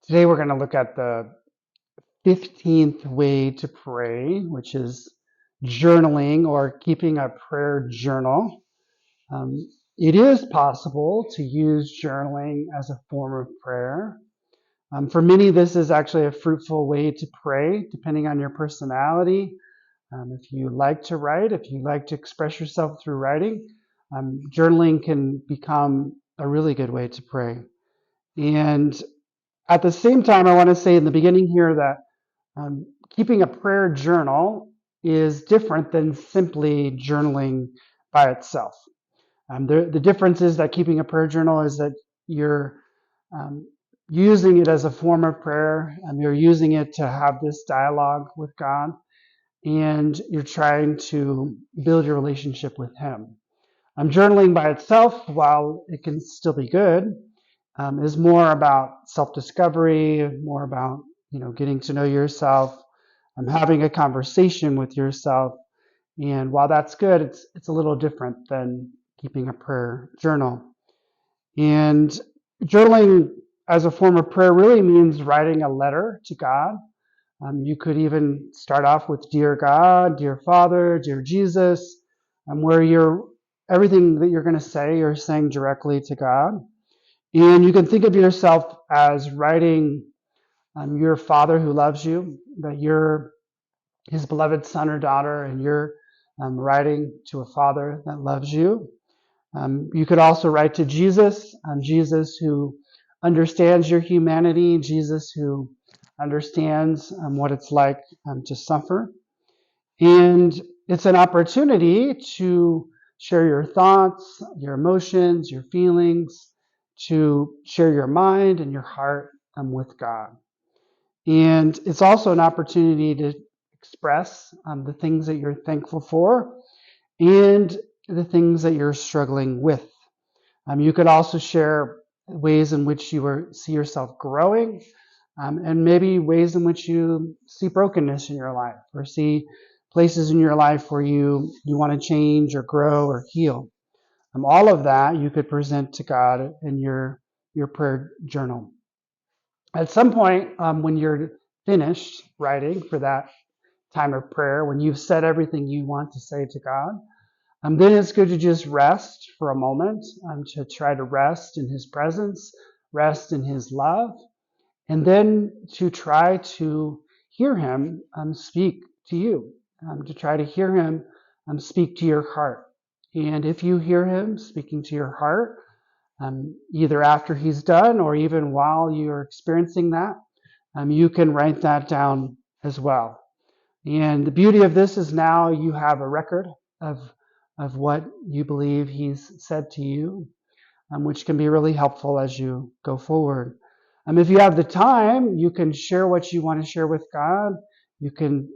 Today we're going to look at the 15th way to pray, which is journaling or keeping a prayer journal. It is possible to use journaling as a form of prayer. For many, this is actually a fruitful way to pray, depending on your personality. If you like to write, if you like to express yourself through writing, journaling can become a really good way to pray. And at the same time, I want to say in the beginning here that keeping a prayer journal is different than simply journaling by itself. The difference is that keeping a prayer journal is that you're using it as a form of prayer, and you're using it to have this dialogue with God, and you're trying to build your relationship with Him. Journaling by itself, while it can still be good, is more about self-discovery, more about getting to know yourself, having a conversation with yourself. And while that's good, it's a little different than keeping a prayer journal. And journaling as a form of prayer really means writing a letter to God. You could even start off with Dear God, Dear Father, Dear Jesus, where everything that you're going to say, you're saying directly to God. And you can think of yourself as writing your Father who loves you, that you're His beloved son or daughter, and you're writing to a Father that loves you. You could also write to Jesus, Jesus who understands your humanity, Jesus who understands what it's like to suffer. And it's an opportunity to share your thoughts, your emotions, your feelings, to share your mind and your heart with God. And it's also an opportunity to express the things that you're thankful for and the things that you're struggling with. You could also share ways in which you see yourself growing, and maybe ways in which you see brokenness in your life, or see places in your life where you want to change or grow or heal. All of that you could present to God in your prayer journal. At some point, when you're finished writing for that time of prayer, when you've said everything you want to say to God, then it's good to just rest for a moment, to try to rest in His presence, rest in His love, and then to try to hear Him speak to you, to try to hear Him speak to your heart. And if you hear Him speaking to your heart, either after He's done or even while you're experiencing that, you can write that down as well. And the beauty of this is now you have a record of what you believe He's said to you, which can be really helpful as you go forward. If you have the time, you can share what you want to share with God. You can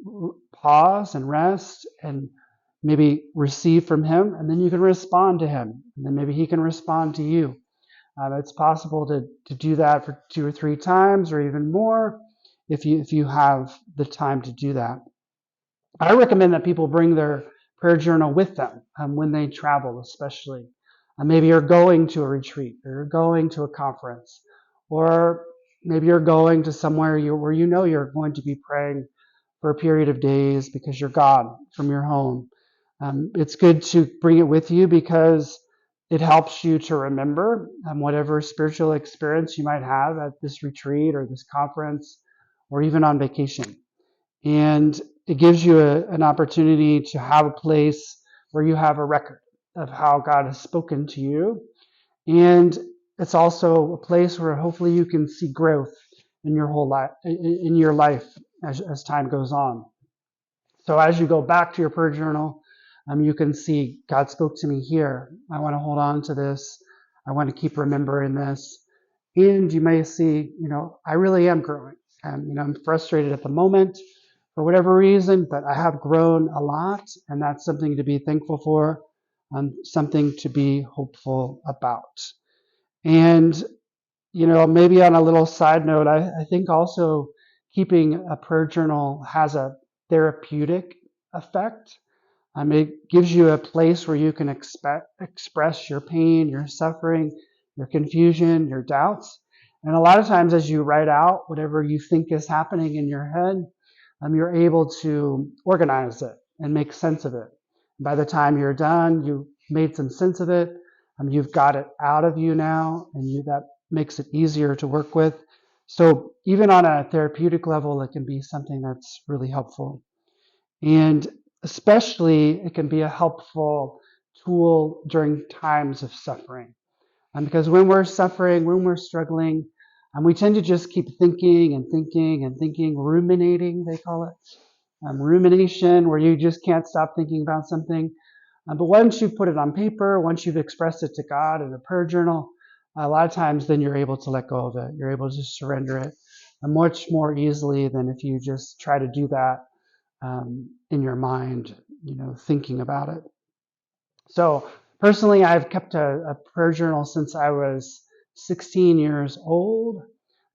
pause and rest and maybe receive from Him, and then you can respond to Him, and then maybe He can respond to you. It's possible to do that for 2 or 3 times or even more if you have the time to do that. I recommend that people bring their prayer journal with them when they travel, especially. Maybe you're going to a retreat, or you're going to a conference, or maybe you're going to somewhere where you're going to be praying for a period of days because you're gone from your home. It's good to bring it with you because it helps you to remember whatever spiritual experience you might have at this retreat or this conference or even on vacation. And it gives you an opportunity to have a place where you have a record of how God has spoken to you. And it's also a place where hopefully you can see growth in your whole life, in your life as time goes on. So as you go back to your prayer journal, you can see God spoke to me here. I want to hold on to this. I want to keep remembering this. And you may see, I really am growing. And, I'm frustrated at the moment for whatever reason, but I have grown a lot, and that's something to be thankful for, something to be hopeful about. And, maybe on a little side note, I think also keeping a prayer journal has a therapeutic effect. It gives you a place where you can express your pain, your suffering, your confusion, your doubts. And a lot of times as you write out whatever you think is happening in your head, you're able to organize it and make sense of it. By the time you're done, you've made some sense of it. You've got it out of you now, and that makes it easier to work with. So even on a therapeutic level, it can be something that's really helpful. And especially, it can be a helpful tool during times of suffering. Because when we're suffering, when we're struggling, we tend to just keep thinking and thinking and thinking, ruminating, they call it. Rumination, where you just can't stop thinking about something. But once you put it on paper, once you've expressed it to God in a prayer journal, a lot of times then you're able to let go of it. You're able to surrender it much more easily than if you just try to do that in your mind, thinking about it. So personally, I've kept a prayer journal since I was 16 years old.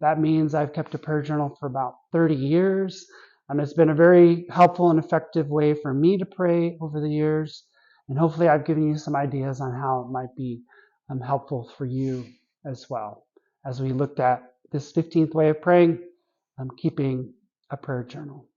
That means I've kept a prayer journal for about 30 years. It's been a very helpful and effective way for me to pray over the years. And hopefully I've given you some ideas on how it might be helpful for you as well. As we looked at this 15th way of praying, keeping a prayer journal.